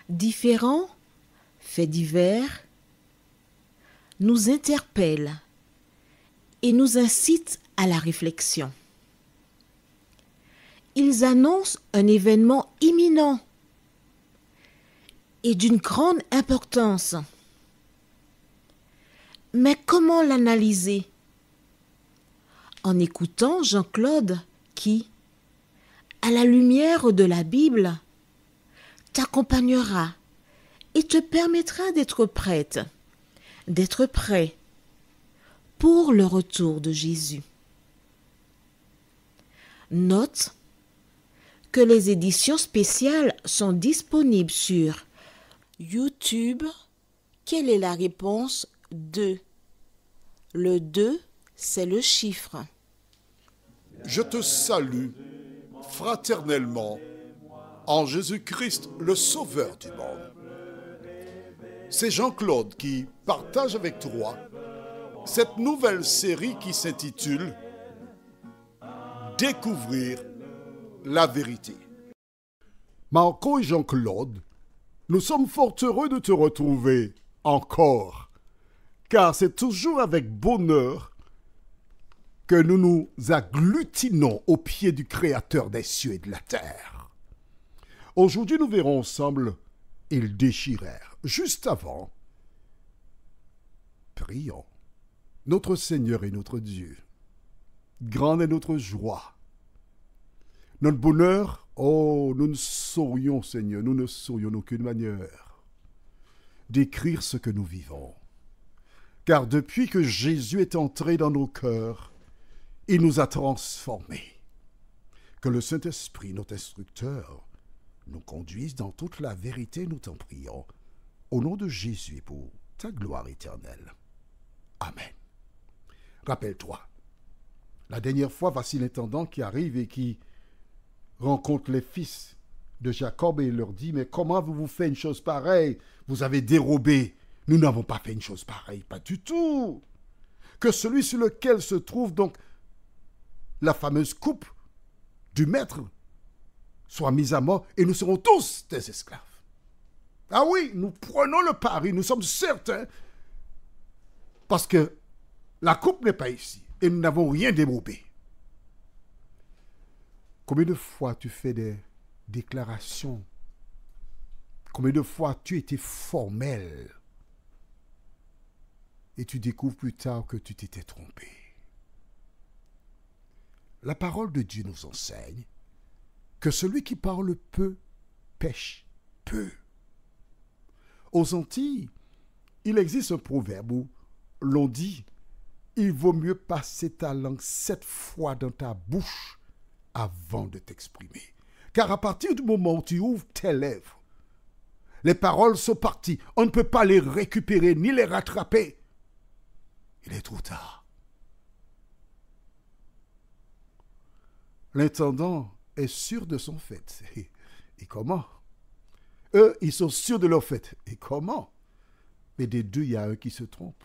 Différents faits divers nous interpellent et nous incitent à la réflexion. Ils annoncent un événement imminent et d'une grande importance. Mais comment l'analyser? En écoutant Jean-Claude qui, à la lumière de la Bible, t'accompagnera et te permettra d'être prête, d'être prêt pour le retour de Jésus. Note que les éditions spéciales sont disponibles sur YouTube. Quelle est la réponse 2? Le 2, c'est le chiffre. Je te salue fraternellement en Jésus-Christ, le Sauveur du monde. C'est Jean-Claude qui partage avec toi cette nouvelle série qui s'intitule « Découvrir la vérité ». Marco et Jean-Claude, nous sommes fort heureux de te retrouver encore, car c'est toujours avec bonheur que nous nous agglutinons aux pieds du Créateur des cieux et de la terre. Aujourd'hui, nous verrons ensemble « Ils déchirèrent ». Juste avant, prions. Notre Seigneur et notre Dieu, grande est notre joie. Notre bonheur, oh, nous ne saurions, Seigneur, nous ne saurions d'aucune manière décrire ce que nous vivons. Car depuis que Jésus est entré dans nos cœurs, il nous a transformés. Que le Saint-Esprit, notre instructeur, nous conduise dans toute la vérité, nous t'en prions, au nom de Jésus pour ta gloire éternelle. Amen. Rappelle-toi, la dernière fois, voici l'intendant qui arrive et qui rencontre les fils de Jacob et il leur dit, mais comment avez-vous fait une chose pareille? Vous avez dérobé. Nous n'avons pas fait une chose pareille, pas du tout. Que celui sur lequel se trouve donc la fameuse coupe du maître soit mise à mort et nous serons tous des esclaves. Ah oui, nous prenons le pari, nous sommes certains, parce que la coupe n'est pas ici et nous n'avons rien dérobé. Combien de fois tu fais des déclarations? Combien de fois tu étais formel et tu découvres plus tard que tu t'étais trompé? La parole de Dieu nous enseigne que celui qui parle peu pêche peu. Aux Antilles, il existe un proverbe où l'on dit « Il vaut mieux passer ta langue 7 fois dans ta bouche avant de t'exprimer. » Car à partir du moment où tu ouvres tes lèvres, les paroles sont parties. On ne peut pas les récupérer ni les rattraper. Il est trop tard. L'intendant est sûr de son fait. Et comment? Eux, ils sont sûrs de leur fait. Et comment? Mais des deux, il y a un qui se trompe.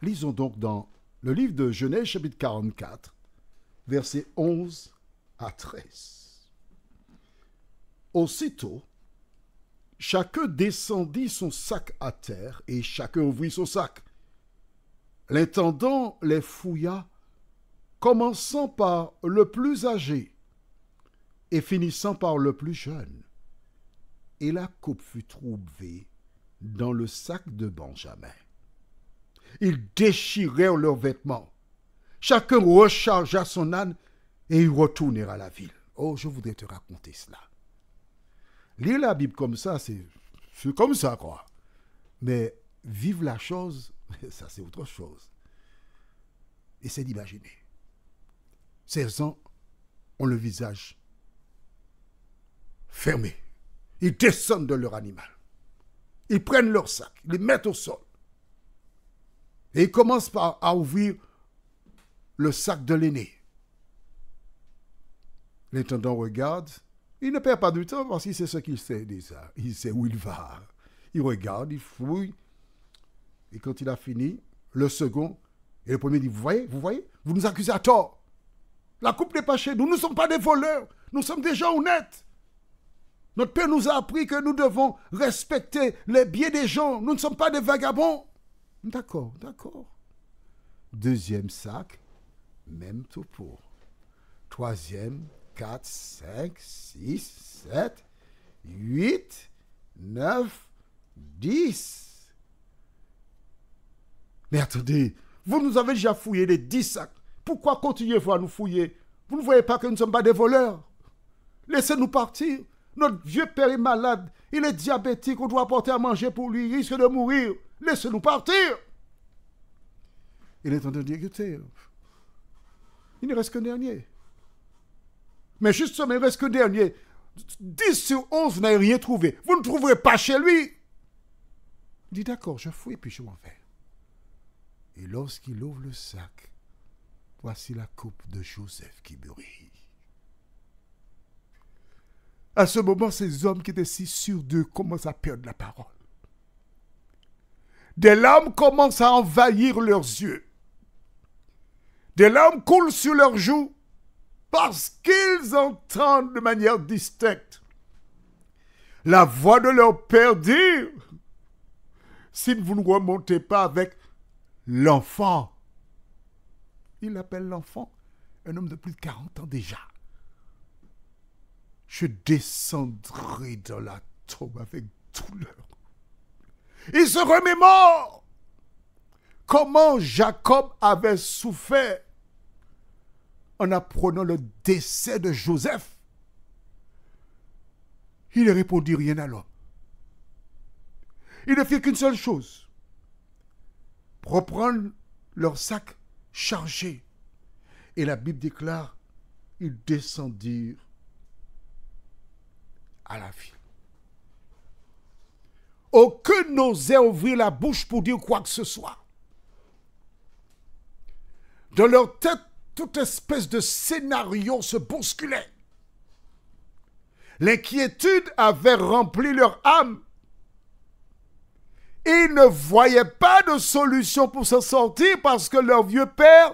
Lisons donc dans le livre de Genèse, chapitre 44, versets 11 à 13. Aussitôt, chacun descendit son sac à terre et chacun ouvrit son sac. L'intendant les fouilla, commençant par le plus âgé et finissant par le plus jeune. Et la coupe fut trouvée dans le sac de Benjamin. Ils déchirèrent leurs vêtements. Chacun rechargea son âne et ils retournèrent à la ville. Oh, je voudrais te raconter cela. Lire la Bible comme ça, c'est comme ça, quoi. Mais vivre la chose, ça c'est autre chose. Essaie d'imaginer. Ces gens ont le visage fermé. Ils descendent de leur animal. Ils prennent leur sac, ils les mettent au sol. Et ils commencent à ouvrir le sac de l'aîné. L'intendant regarde. Il ne perd pas du temps parce qu'il sait ce qu'il sait déjà. Il sait où il va. Il regarde, il fouille. Et quand il a fini, le second et le premier dit, vous voyez, vous nous accusez à tort. La coupe n'est pas chez nous, nous ne sommes pas des voleurs, nous sommes des gens honnêtes. Notre Père nous a appris que nous devons respecter les biens des gens, nous ne sommes pas des vagabonds. D'accord. Deuxième sac, même topo. Troisième, 4, 5, 6, 7, 8, 9, 10. Mais attendez, vous nous avez déjà fouillé les 10 sacs. Pourquoi continuez-vous à nous fouiller? Vous ne voyez pas que nous ne sommes pas des voleurs? Laissez-nous partir. Notre vieux père est malade. Il est diabétique. On doit apporter à manger pour lui. Il risque de mourir. Laissez-nous partir. Il est en train de dire, écoutez, il ne reste qu'un dernier. Mais justement, il ne reste qu'un dernier. 10 sur 11, vous n'avez rien trouvé. Vous ne trouverez pas chez lui. Il dit, d'accord, je fouille, puis je m'en vais. Et lorsqu'il ouvre le sac, voici la coupe de Joseph qui brille. À ce moment, ces hommes qui étaient si sûrs d'eux commencent à perdre la parole. Des larmes commencent à envahir leurs yeux. Des larmes coulent sur leurs joues parce qu'ils entendent de manière distincte la voix de leur père dire, si vous ne remontez pas avec l'enfant, il appelle l'enfant un homme de plus de 40 ans déjà, je descendrai dans la tombe avec douleur. Il se remémore comment Jacob avait souffert en apprenant le décès de Joseph. Il ne répondit rien alors. Il ne fit qu'une seule chose, reprendre leur sac chargé. Et la Bible déclare, ils descendirent à la ville. Aucun n'osait ouvrir la bouche pour dire quoi que ce soit. Dans leur tête, toute espèce de scénario se bousculait. L'inquiétude avait rempli leur âme. Ils ne voyaient pas de solution pour s'en sortir parce que leur vieux père,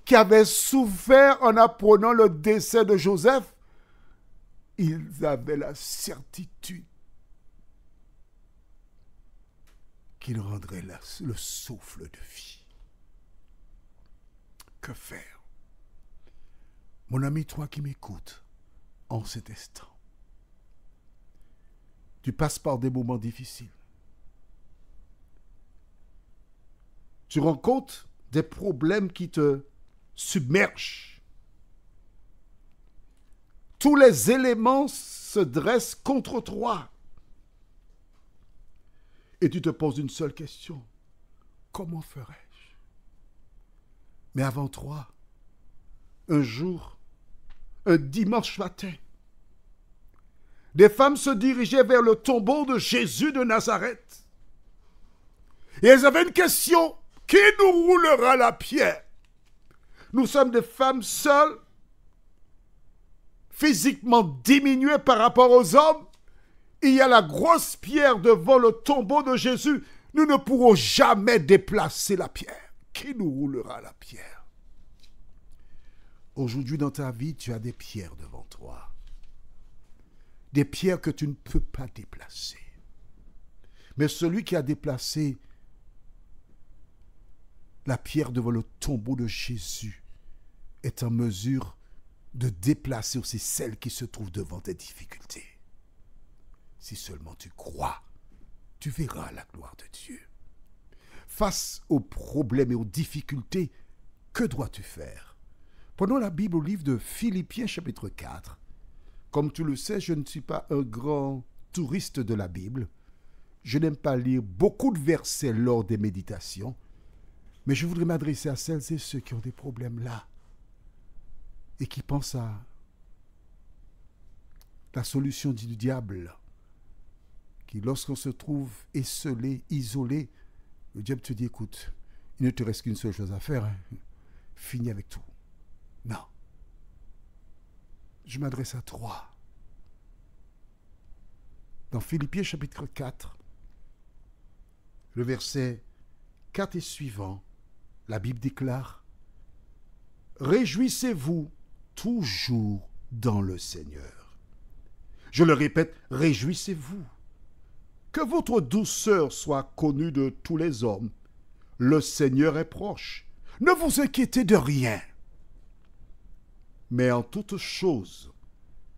qui avait souffert en apprenant le décès de Joseph, ils avaient la certitude qu'il rendrait le souffle de vie. Que faire? Mon ami, toi qui m'écoutes, en cet instant, tu passes par des moments difficiles. Tu rencontres des problèmes qui te submergent. Tous les éléments se dressent contre toi. Et tu te poses une seule question. Comment ferais-je? Mais avant toi, un jour, un dimanche matin, des femmes se dirigeaient vers le tombeau de Jésus de Nazareth. Et elles avaient une question. Qui nous roulera la pierre? Nous sommes des femmes seules, physiquement diminuées par rapport aux hommes. Il y a la grosse pierre devant le tombeau de Jésus. Nous ne pourrons jamais déplacer la pierre. Qui nous roulera la pierre? Aujourd'hui, dans ta vie, tu as des pierres devant toi. Des pierres que tu ne peux pas déplacer. Mais celui qui a déplacé la pierre devant le tombeau de Jésus est en mesure de déplacer aussi celle qui se trouve devant tes difficultés. Si seulement tu crois, tu verras la gloire de Dieu. Face aux problèmes et aux difficultés, que dois-tu faire? Prenons la Bible au livre de Philippiens chapitre 4. Comme tu le sais, je ne suis pas un grand touriste de la Bible. Je n'aime pas lire beaucoup de versets lors des méditations. Mais je voudrais m'adresser à celles et ceux qui ont des problèmes là et qui pensent à la solution du diable qui, lorsqu'on se trouve esselé, isolé, le diable te dit, écoute, il ne te reste qu'une seule chose à faire, hein. Finis avec tout. Non. Je m'adresse à toi. Dans Philippiens chapitre 4, le verset 4 et suivant, la Bible déclare: réjouissez-vous toujours dans le Seigneur. Je le répète, réjouissez-vous. Que votre douceur soit connue de tous les hommes. Le Seigneur est proche. Ne vous inquiétez de rien. Mais en toute chose,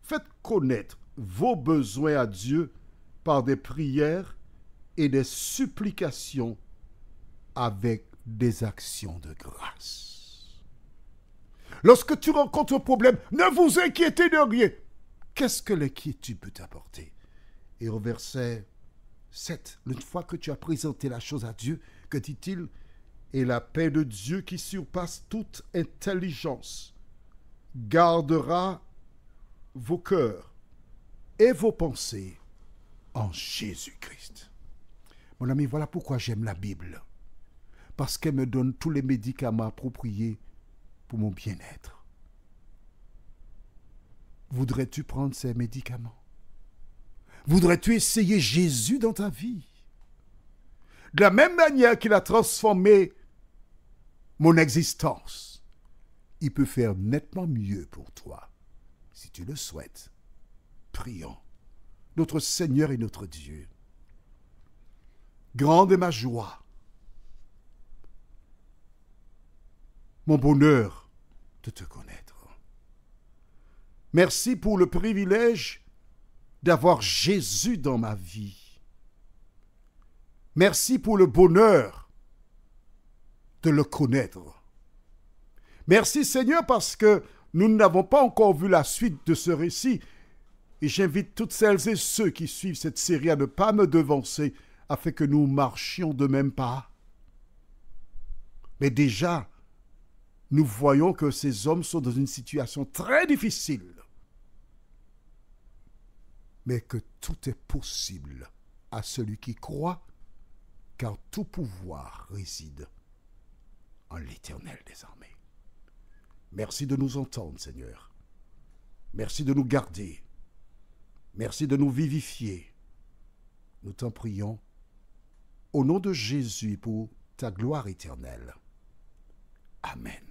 faites connaître vos besoins à Dieu par des prières et des supplications avec des actions de grâce. Lorsque tu rencontres un problème, ne vous inquiétez de rien. Qu'est-ce que l'inquiétude peut t'apporter? Et au verset 7, une fois que tu as présenté la chose à Dieu, que dit-il? Et la paix de Dieu qui surpasse toute intelligence gardera vos cœurs et vos pensées en Jésus-Christ. Mon ami, voilà pourquoi j'aime la Bible. Parce qu'elle me donne tous les médicaments appropriés pour mon bien-être. Voudrais-tu prendre ces médicaments? Voudrais-tu essayer Jésus dans ta vie? De la même manière qu'il a transformé mon existence, il peut faire nettement mieux pour toi. Si tu le souhaites, prions. Notre Seigneur et notre Dieu, grande est ma joie, mon bonheur de te connaître. Merci pour le privilège d'avoir Jésus dans ma vie. Merci pour le bonheur de le connaître. Merci Seigneur parce que nous n'avons pas encore vu la suite de ce récit. Et j'invite toutes celles et ceux qui suivent cette série à ne pas me devancer afin que nous marchions de même pas. Mais déjà, nous voyons que ces hommes sont dans une situation très difficile. Mais que tout est possible à celui qui croit, car tout pouvoir réside en l'Éternel des armées. Merci de nous entendre, Seigneur. Merci de nous garder. Merci de nous vivifier. Nous t'en prions au nom de Jésus pour ta gloire éternelle. Amen.